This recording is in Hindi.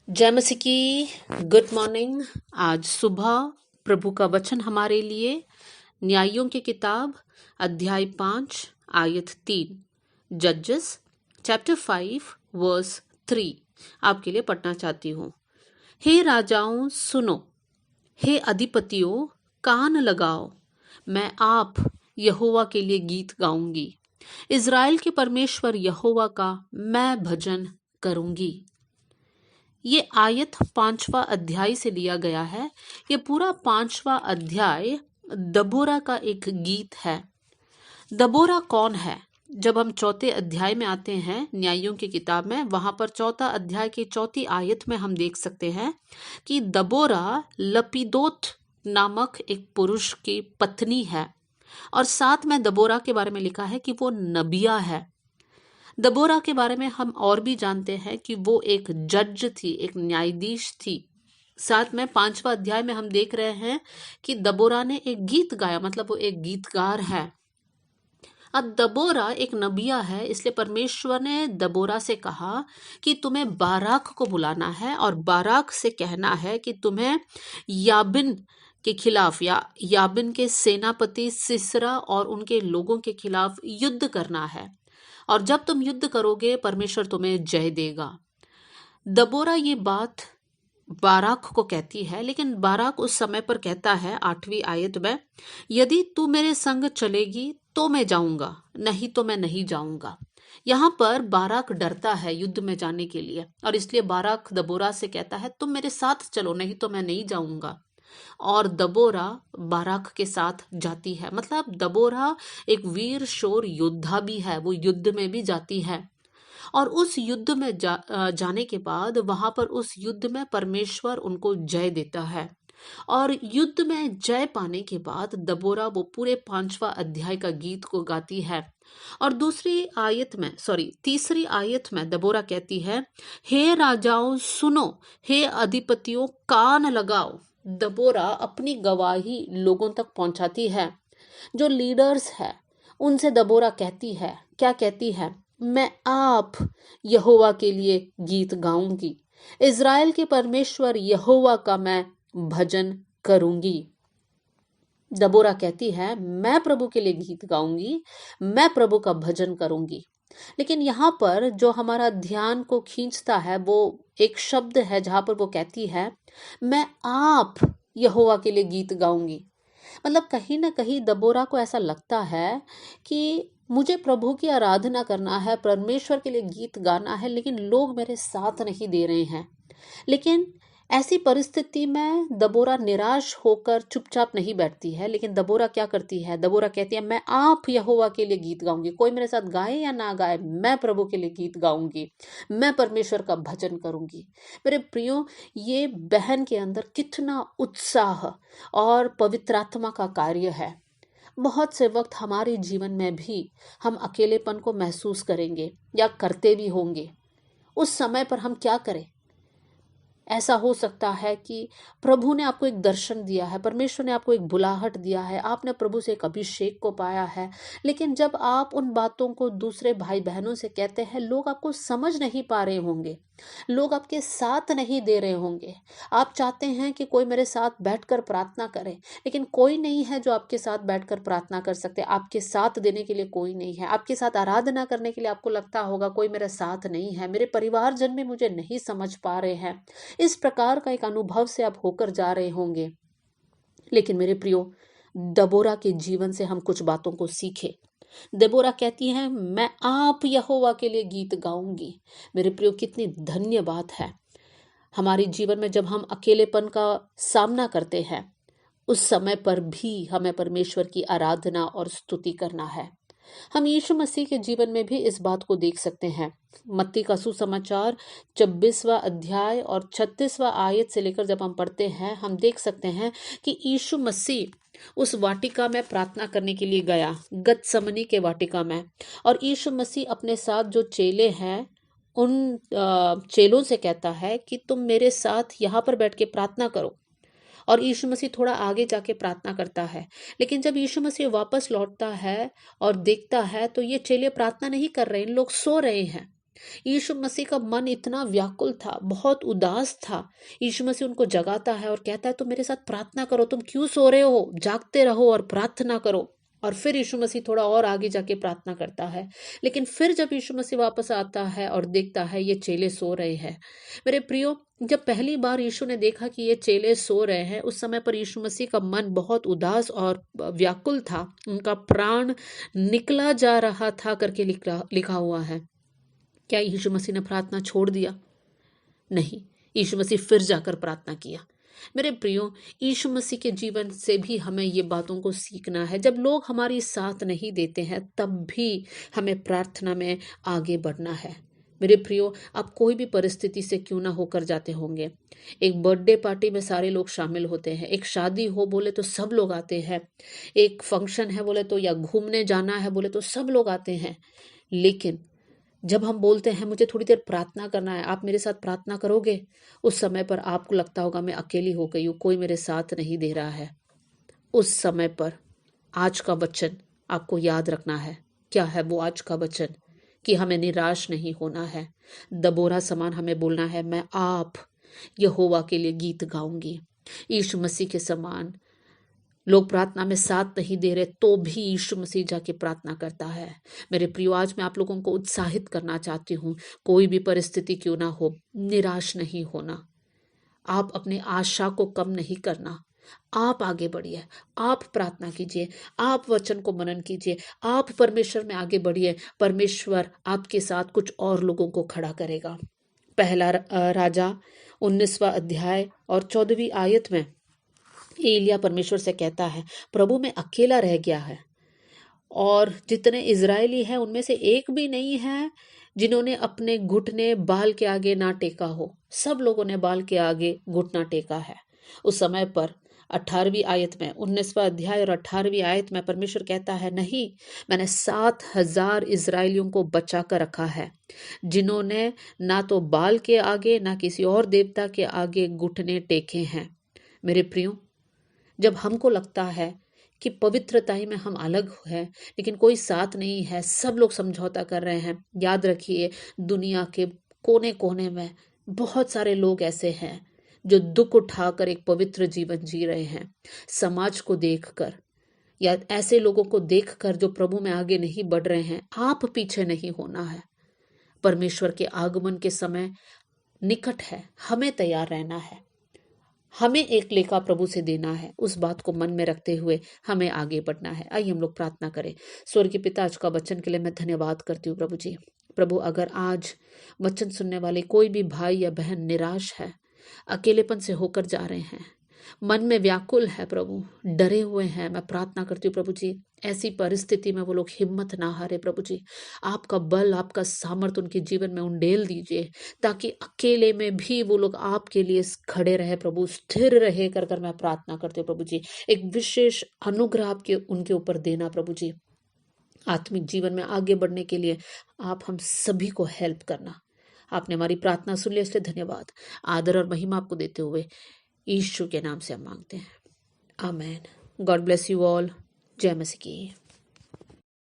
जय मसीह की गुड मॉर्निंग। आज सुबह प्रभु का वचन हमारे लिए न्यायों की किताब अध्याय 5 आयत 3 जजेस चैप्टर 5 वर्स 3 आपके लिए पढ़ना चाहती हूँ। हे राजाओं सुनो, हे अधिपतियों कान लगाओ, मैं आप यहोवा के लिए गीत गाऊंगी। इज़राइल के परमेश्वर यहोवा का मैं भजन करूंगी। ये आयत 5वां अध्याय से लिया गया है। ये पूरा 5वां अध्याय दबोरा का एक गीत है। दबोरा कौन है? जब हम 4थे अध्याय में आते हैं न्यायों की किताब में, वहां पर 4था अध्याय की 4थी आयत में हम देख सकते हैं कि दबोरा लपीदोत नामक एक पुरुष की पत्नी है, और साथ में दबोरा के बारे में लिखा है कि वो नबिया है। दबोरा के बारे में हम और भी जानते हैं कि वो एक जज थी, एक न्यायाधीश थी। साथ में 5वां अध्याय में हम देख रहे हैं कि दबोरा ने एक गीत गाया, मतलब वो एक गीतकार है। अब दबोरा एक नबिया है, इसलिए परमेश्वर ने दबोरा से कहा कि तुम्हें बाराक को बुलाना है और बाराक से कहना है कि तुम्हें याबिन के खिलाफ या याबिन के सेनापति सिसरा और उनके लोगों के खिलाफ युद्ध करना है, और जब तुम युद्ध करोगे परमेश्वर तुम्हें जय देगा। दबोरा ये बात बाराक को कहती है, लेकिन बाराक उस समय पर कहता है 8वीं आयत में, यदि तू मेरे संग चलेगी तो मैं जाऊंगा, नहीं तो मैं नहीं जाऊंगा। यहाँ पर बाराक डरता है युद्ध में जाने के लिए, और इसलिए बाराक दबोरा से कहता है तुम मेरे साथ चलो, नहीं तो मैं नहीं जाऊंगा। और दबोरा बाराक के साथ जाती है। मतलब दबोरा एक वीर शोर योद्धा भी है, वो युद्ध में भी जाती है। और उस युद्ध में जाने के बाद वहां पर उस युद्ध में परमेश्वर उनको जय देता है, और युद्ध में जय पाने के बाद दबोरा वो पूरे 5वां अध्याय का गीत को गाती है। और तीसरी आयत में दबोरा कहती है, हे राजाओं सुनो, हे अधिपतियों कान लगाओ। दबोरा अपनी गवाही लोगों तक पहुंचाती है। जो लीडर्स है उनसे दबोरा कहती है, क्या कहती है? मैं आप यहोवा के लिए गीत गाऊंगी, इज़राइल के परमेश्वर यहोवा का मैं भजन करूंगी। दबोरा कहती है मैं प्रभु के लिए गीत गाऊंगी, मैं प्रभु का भजन करूंगी। लेकिन यहाँ पर जो हमारा ध्यान को खींचता है वो एक शब्द है जहां पर वो कहती है मैं आप यहोवा के लिए गीत गाऊंगी। मतलब कहीं ना कहीं दबोरा को ऐसा लगता है कि मुझे प्रभु की आराधना करना है, परमेश्वर के लिए गीत गाना है, लेकिन लोग मेरे साथ नहीं दे रहे हैं। लेकिन ऐसी परिस्थिति में दबोरा निराश होकर चुपचाप नहीं बैठती है, लेकिन दबोरा क्या करती है? दबोरा कहती है मैं आप यहोवा के लिए गीत गाऊंगी। कोई मेरे साथ गाए या ना गाए, मैं प्रभु के लिए गीत गाऊंगी, मैं परमेश्वर का भजन करूंगी। मेरे प्रियो, ये बहन के अंदर कितना उत्साह और पवित्र आत्मा का कार्य है। बहुत से वक्त हमारे जीवन में भी हम अकेलेपन को महसूस करेंगे या करते भी होंगे। उस समय पर हम क्या करें? ऐसा हो सकता है कि प्रभु ने आपको एक दर्शन दिया है, परमेश्वर ने आपको एक बुलाहट दिया है, आपने प्रभु से एक अभिषेक को पाया है, लेकिन जब आप उन बातों को दूसरे भाई बहनों से कहते हैं, लोग आपको समझ नहीं पा रहे होंगे, लोग आपके साथ नहीं दे रहे होंगे। आप चाहते हैं कि कोई मेरे साथ बैठकर प्रार्थना करे, लेकिन कोई नहीं है जो आपके साथ बैठकर प्रार्थना कर सकते। आपके साथ देने के लिए कोई नहीं है, आपके साथ आराधना करने के लिए आपको लगता होगा कोई मेरे साथ नहीं है, मेरे परिवारजन भी मुझे नहीं समझ पा रहे हैं। इस प्रकार का एक अनुभव से आप होकर जा रहे होंगे। लेकिन मेरे प्रियो, दबोरा के जीवन से हम कुछ बातों को सीखे। दबोरा कहती है मैं आप यहोवा के लिए गीत गाऊंगी। मेरे प्रियो, कितनी धन्य बात है। हमारे जीवन में जब हम अकेलेपन का सामना करते हैं, उस समय पर भी हमें परमेश्वर की आराधना और स्तुति करना है। हम यीशु मसीह के जीवन में भी इस बात को देख सकते हैं। मत्ती का सुसमाचार 26वां अध्याय और 36वां आयत से लेकर जब हम पढ़ते हैं, हम देख सकते हैं कि यीशु मसीह उस वाटिका में प्रार्थना करने के लिए गया, गतसमनी के वाटिका में। और यीशु मसीह अपने साथ जो चेले हैं उन चेलों से कहता है कि तुम मेरे साथ यहाँ पर बैठ के प्रार्थना करो। और यीशु मसीह थोड़ा आगे जाके प्रार्थना करता है। लेकिन जब यीशु मसीह वापस लौटता है और देखता है तो ये चेले प्रार्थना नहीं कर रहे, इन लोग सो रहे हैं। यीशु मसीह का मन इतना व्याकुल था, बहुत उदास था। यीशु मसीह उनको जगाता है और कहता है तुम मेरे साथ प्रार्थना करो, तुम क्यों सो रहे हो, जागते रहो और प्रार्थना करो। और फिर यीशु मसीह थोड़ा और आगे जाके प्रार्थना करता है। लेकिन फिर जब यीशु मसीह वापस आता है और देखता है ये चेले सो रहे हैं, मेरे प्रियो, जब पहली बार यीशु ने देखा कि ये चेले सो रहे हैं, उस समय पर यीशु मसीह का मन बहुत उदास और व्याकुल था। उनका प्राण निकला जा रहा था करके लिखा हुआ है। क्या यीशु मसीह ने प्रार्थना छोड़ दिया? नहीं, यीशु मसीह फिर जाकर प्रार्थना किया। मेरे प्रियो, यीशु मसीह के जीवन से भी हमें ये बातों को सीखना है। जब लोग हमारी साथ नहीं देते हैं, तब भी हमें प्रार्थना में आगे बढ़ना है। मेरे प्रियो, आप कोई भी परिस्थिति से क्यों ना होकर जाते होंगे, एक बर्थडे पार्टी में सारे लोग शामिल होते हैं, एक शादी हो बोले तो सब लोग आते हैं, एक फंक्शन है बोले तो, या घूमने जाना है बोले तो सब लोग आते हैं। लेकिन जब हम बोलते हैं मुझे थोड़ी देर प्रार्थना करना है, आप मेरे साथ प्रार्थना करोगे, उस समय पर आपको लगता होगा मैं अकेली हो गई हूँ, कोई मेरे साथ नहीं दे रहा है। उस समय पर आज का वचन आपको याद रखना है। क्या है वो आज का वचन? कि हमें निराश नहीं होना है। दबोरा समान हमें बोलना है, मैं आप यहोवा के लिए गीत गाऊंगी। यीशु मसीह के समान लोग प्रार्थना में साथ नहीं दे रहे तो भी यीशु मसीह जाके प्रार्थना करता है। मेरे प्रियो, आज मैं आप लोगों को उत्साहित करना चाहती हूँ, कोई भी परिस्थिति क्यों ना हो, निराश नहीं होना। आप अपनी आशा को कम नहीं करना। आप आगे बढ़िए, आप प्रार्थना कीजिए, आप वचन को मनन कीजिए, आप परमेश्वर में आगे बढ़िए। परमेश्वर आपके साथ कुछ और लोगों को खड़ा करेगा। पहला राजा 19वां अध्याय और 14वीं आयत में एलिया परमेश्वर से कहता है, प्रभु मैं अकेला रह गया है और जितने इजरायली हैं उनमें से एक भी नहीं है जिन्होंने अपने घुटने बाल के आगे ना टेका हो। सब लोगों ने बाल के आगे घुटना टेका है। उस समय पर 18वीं आयत में, 19वां अध्याय और 18वीं आयत में परमेश्वर कहता है, नहीं, मैंने 7,000 इजरायलियों को बचा कर रखा है जिन्होंने ना तो बाल के आगे ना किसी और देवता के आगे घुटने टेके हैं। मेरे प्रियो, जब हमको लगता है कि पवित्रताई में हम अलग हैं लेकिन कोई साथ नहीं है, सब लोग समझौता कर रहे हैं, याद रखिए दुनिया के कोने कोने में बहुत सारे लोग ऐसे हैं जो दुख उठाकर एक पवित्र जीवन जी रहे हैं। समाज को देखकर या ऐसे लोगों को देखकर जो प्रभु में आगे नहीं बढ़ रहे हैं, आप पीछे नहीं होना है। परमेश्वर के आगमन के समय निकट है, हमें तैयार रहना है, हमें एक लेखा प्रभु से देना है। उस बात को मन में रखते हुए हमें आगे बढ़ना है। आइए हम लोग प्रार्थना करें। स्वर्गीय पिता, आज का वचन के लिए मैं धन्यवाद करती हूँ प्रभु जी। प्रभु, अगर आज वचन सुनने वाले कोई भी भाई या बहन निराश है, अकेलेपन से होकर जा रहे हैं, मन में व्याकुल है प्रभु, डरे हुए हैं, मैं प्रार्थना करती हूँ प्रभु जी, ऐसी परिस्थिति में वो लोग हिम्मत ना हारे प्रभु जी। आपका बल, आपका सामर्थ उनके जीवन में उंडेल दीजिए ताकि अकेले में भी वो लोग आपके लिए खड़े रहे प्रभु, स्थिर रहे कर मैं प्रार्थना करती हूँ प्रभु जी। एक विशेष अनुग्रह आपके उनके ऊपर देना प्रभु जी। आत्मिक जीवन में आगे बढ़ने के लिए आप हम सभी को हेल्प करना। आपने हमारी प्रार्थना सुन ली, इसलिए धन्यवाद। आदर और महिमा आपको देते हुए यीशु के नाम से हम मांगते हैं, amen. God bless you all. जय मसीह की।